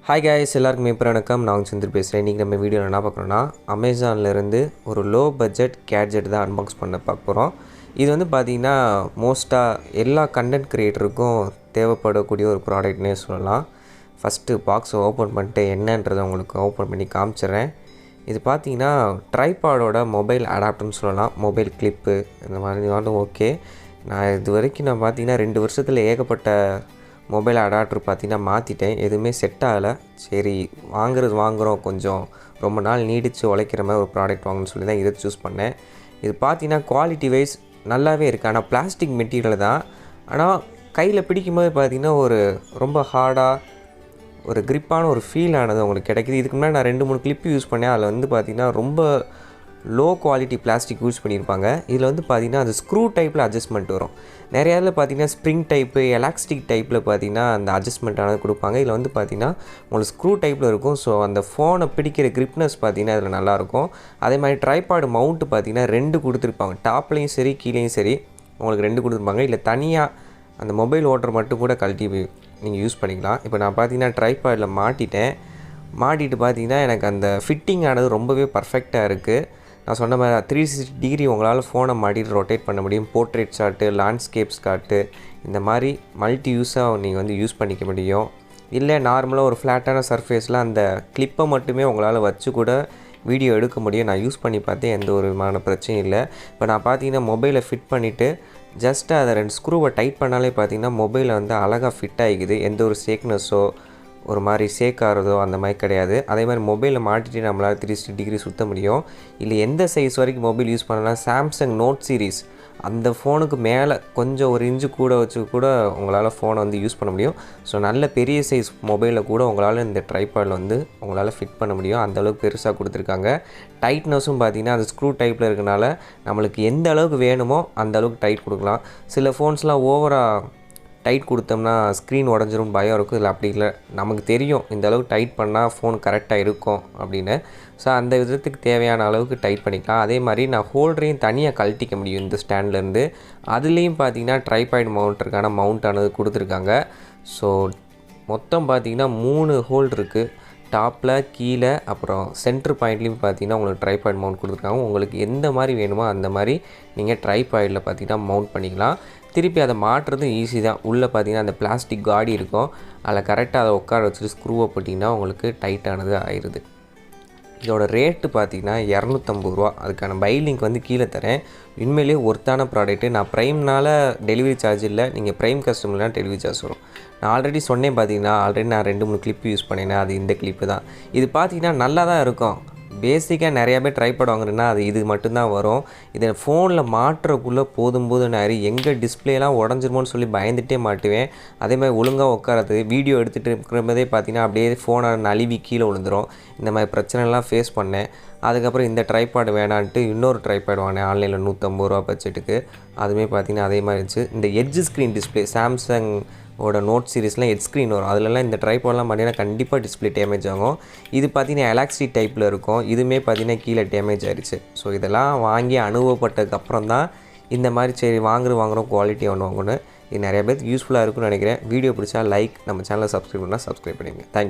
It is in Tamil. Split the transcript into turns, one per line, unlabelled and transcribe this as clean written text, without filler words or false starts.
Hi guys, எல்லாருக்கும் வணக்கம். நான் சந்திர பேசுகிறேன். இன்றைக்கி நம்ம வீடியோவில் என்ன பார்க்குறோன்னா அமேசான்லேருந்து ஒரு லோ பட்ஜெட் கேட்ஜெட் தான் அன்பாக்ஸ் பண்ண பார்க்க போகிறோம். இது வந்து பார்த்திங்கன்னா மோஸ்ட்டாக எல்லா கண்டென்ட் க்ரியேட்டருக்கும் தேவைப்படக்கூடிய ஒரு ப்ராடக்ட்னே சொல்லலாம். ஃபஸ்ட்டு பாக்ஸை ஓப்பன் பண்ணிட்டு என்னன்றதை உங்களுக்கு ஓப்பன் பண்ணி காமிச்சிட்றேன். இது பார்த்திங்கன்னா ட்ரைபாடோட மொபைல் அடாப்டர்னு சொல்லலாம். மொபைல் கிளிப்பு இந்த மாதிரி ஓகே. நான் இது வரைக்கும் நான் பார்த்திங்கன்னா 2 வருஷத்தில் ஏகப்பட்ட மொபைல் அடாப்டர் பார்த்திங்கன்னா மாற்றிட்டேன். எதுவுமே செட் ஆகலை. சரி வாங்குகிறோம், கொஞ்சம் ரொம்ப நாள் நீடித்து உழைக்கிற மாதிரி ஒரு ப்ராடக்ட் வாங்கணும்னு சொல்லி தான் இதை சூஸ் பண்ணேன். இது பார்த்திங்கன்னா குவாலிட்டி வைஸ் நல்லாவே இருக்குது. ஆனால் பிளாஸ்டிக் மெட்டீரியல் தான். ஆனால் கையில் பிடிக்கும்போது பார்த்திங்கன்னா ஒரு ரொம்ப ஹார்டாக ஒரு க்ரிப்பான ஒரு ஃபீல் ஆனது உங்களுக்கு கிடைக்கிது. இதுக்கு முன்னாடி நான் 2-3 கிளிப்பு யூஸ் பண்ணேன். அதில் வந்து பார்த்திங்கன்னா ரொம்ப லோ குவாலிட்டி பிளாஸ்டிக் யூஸ் பண்ணியிருப்பாங்க. இதில் வந்து பார்த்திங்கன்னா அது ஸ்க்ரூ டைப்பில் அட்ஜஸ்ட்மெண்ட் வரும். நிறையா இதில் பார்த்திங்கன்னா ஸ்ப்ரிங் டைப்பு, எலாஸ்டிக் டைப்பில் பார்த்திங்கன்னா அந்த அட்ஜஸ்ட்மெண்ட் ஆனது கொடுப்பாங்க. இதில் வந்து பார்த்திங்கன்னா உங்களுக்கு ஸ்க்ரூ டைப்பில் இருக்கும். ஸோ அந்த ஃபோனை பிடிக்கிற கிரிப்னஸ் பார்த்திங்கன்னா இதில் நல்லாயிருக்கும். அதே மாதிரி ட்ரைபாடு மவுண்ட்டு பார்த்திங்கன்னா 2 கொடுத்துருப்பாங்க. டாப்லேயும் சரி கீழேயும் சரி உங்களுக்கு 2 கொடுத்துருப்பாங்க. இல்லை தனியாக அந்த மொபைல் ஓட்டர் மட்டும் கூட கழட்டி நீங்கள் யூஸ் பண்ணிக்கலாம். இப்போ நான் பார்த்திங்கன்னா ட்ரைபாடில் மாட்டிட்டு பார்த்திங்கன்னா எனக்கு அந்த ஃபிட்டிங் ஆனது ரொம்பவே பர்ஃபெக்டாக இருக்குது. நான் சொன்ன மாதிரி 360 டிகிரி உங்களால் ஃபோனை மாட்டிட்டு ரொட்டேட் பண்ண முடியும். போர்ட்ரேட் ஷாட்டு, லேண்ட்ஸ்கேப் ஷாட்டு, இந்த மாதிரி மல்டி யூஸாக நீங்கள் வந்து யூஸ் பண்ணிக்க முடியும். இல்லை நார்மலாக ஒரு ஃப்ளாட்டான சர்ஃபேஸில் அந்த கிளிப்பை மட்டுமே உங்களால் வச்சு கூட வீடியோ எடுக்க முடியும். நான் யூஸ் பண்ணி பார்த்தேன், எந்த ஒரு விதமான பிரச்சனையும் இல்லை. இப்போ நான் பார்த்தீங்கன்னா மொபைலை ஃபிட் பண்ணிவிட்டு ஜஸ்ட்டு அதை 2 ஸ்க்ரூவை டைட் பண்ணாலே பார்த்திங்கன்னா மொபைலில் வந்து அழகாக ஃபிட் ஆகிக்குது. எந்த ஒரு ஷேக்னஸோ ஒரு மாதிரி ஷேக் ஆகிறதோ அந்த மாதிரி கிடையாது. அதே மாதிரி மொபைலில் மாட்டிட்டு நம்மளால் 360 டிகிரி சுற்ற முடியும். இல்லை எந்த சைஸ் வரைக்கும் மொபைல் யூஸ் பண்ணலாம். சாம்சங் நோட் சீரிஸ் அந்த ஃபோனுக்கு மேலே கொஞ்சம் ஒரு இன்ச்சு கூட வச்சு கூட உங்களால் ஃபோனை வந்து யூஸ் பண்ண முடியும். ஸோ நல்ல பெரிய சைஸ் மொபைலில் கூட உங்களால் இந்த ட்ரைபாடில் வந்து உங்களால் ஃபிட் பண்ண முடியும். அந்தளவுக்கு பெருசாக கொடுத்துருக்காங்க. டைட்னஸும் பார்த்திங்கன்னா அது ஸ்க்ரூ டைப்பில் இருக்கனால நம்மளுக்கு எந்த அளவுக்கு வேணுமோ அந்த அளவுக்கு டைட் கொடுக்கலாம். சில ஃபோன்ஸ்லாம் ஓவராக டைட் கொடுத்தோம்னா ஸ்க்ரீன் உடஞ்சிரும் பயம் இருக்கும். இதில் அப்படி இல்லை, நமக்கு தெரியும் இந்த அளவுக்கு டைட் பண்ணால் ஃபோன் கரெக்டாக இருக்கும் அப்படின்னு. ஸோ அந்த விதத்துக்கு தேவையான அளவுக்கு டைட் பண்ணிக்கலாம். அதே மாதிரி நான் ஹோல்டரையும் தனியாக கழட்டிக்க முடியும் இந்த ஸ்டாண்ட்லேருந்து. அதுலேயும் பார்த்திங்கன்னா ட்ரைபாட் மவுண்ட்டுக்கான மவுண்டானது கொடுத்துருக்காங்க. ஸோ மொத்தம் பார்த்திங்கன்னா 3 ஹோல்ட் இருக்குது. டாப்பில், கீழே, அப்புறம் சென்ட்ரு பாயிண்ட்லேயும் பார்த்திங்கன்னா உங்களுக்கு ட்ரைபாட் மவுண்ட் கொடுத்துருக்காங்க. உங்களுக்கு எந்த மாதிரி வேணுமோ அந்த மாதிரி நீங்கள் ட்ரைபாடில் பார்த்திங்கன்னா மவுண்ட் பண்ணிக்கலாம். திருப்பி அதை மாட்டுறது ஈஸி தான். உள்ளே பார்த்திங்கன்னா அந்த பிளாஸ்டிக் காடி இருக்கும். அதில் கரெக்டாக அதை உட்கார வச்சுட்டு ஸ்க்ரூவை போட்டிங்கன்னா உங்களுக்கு டைட்டானது ஆயிடுது. இதோட ரேட்டு பார்த்திங்கன்னா 250 ரூபா. அதுக்கான பை லிங்க் வந்து கீழே தரேன். உண்மையிலேயே ஒர்த்தான ப்ராடக்ட்டு. நான் ப்ரைம்னால் டெலிவரி சார்ஜ் இல்லை. நீங்கள் ப்ரைம் கஸ்டமர்னால் டெலிவரி சார்ஜ் வரும். நான் ஆல்ரெடி சொன்னேன் பார்த்திங்கன்னா, நான் 2-3 கிளிப்பு யூஸ் பண்ணினேன். அது இந்த கிளிப்பு தான். இது பார்த்திங்கன்னா நல்லா தான் இருக்கும். பேசிக்காக நிறையா பேர் ட்ரைபாட் வாங்குறேன்னா அது இது மட்டும்தான் வரும். இதை ஃபோனில் மாட்டுறக்குள்ளே போதும் நிறைய எங்கே டிஸ்பிளேலாம் உடஞ்சிருமோன்னு சொல்லி பயந்துகிட்டே மாட்டுவேன். அதே மாதிரி ஒழுங்காக உட்காரது வீடியோ எடுத்துகிட்டு இருக்கிறதே பார்த்திங்கன்னா அப்படியே ஃபோனை நழுவி கீழே விழுந்துடும். இந்த மாதிரி பிரச்சனைலாம் ஃபேஸ் பண்ணேன். அதுக்கப்புறம் இந்த ட்ரைபாட் வேணான்ட்டு இன்னொரு ட்ரைபாட் வாங்கினேன் ஆன்லைனில் 150 ரூபா பட்ஜெட்டுக்கு. அதுவுமே பார்த்திங்கன்னா அதே மாதிரி இருந்துச்சு. இந்த edge screen display Samsung Note சீரிஸ்லாம் எட் ஸ்க்ரீன் வரும். அதிலலாம் இந்த ட்ரைபாட்லாம் பார்த்திங்கன்னா கண்டிப்பாக டிஸ்பிளே டேமேஜ் ஆகும். இது பார்த்திங்கன்னா எலாஸ்டிக் டைப்பில் இருக்கும். இதுவுமே பார்த்திங்கன்னா கீழே டேமேஜ் ஆகிடுச்சு. ஸோ இதெல்லாம் வாங்கி அனுபவப்பட்டதுக்கப்புறம் தான் இந்த மாதிரி சரி வாங்குகிறோம் குவாலிட்டி ஒன்று வாங்கணும். இது நிறைய பேருக்கு யூஸ்ஃபுல்லாக இருக்கும்னு நினைக்கிறேன். வீடியோ பிடிச்சா லைக், நம்ம சேனலை சப்ஸ்கிரைப் பண்ணால் சப்ஸ்கிரைப் பண்ணிடுங்க. தேங்க்யூ.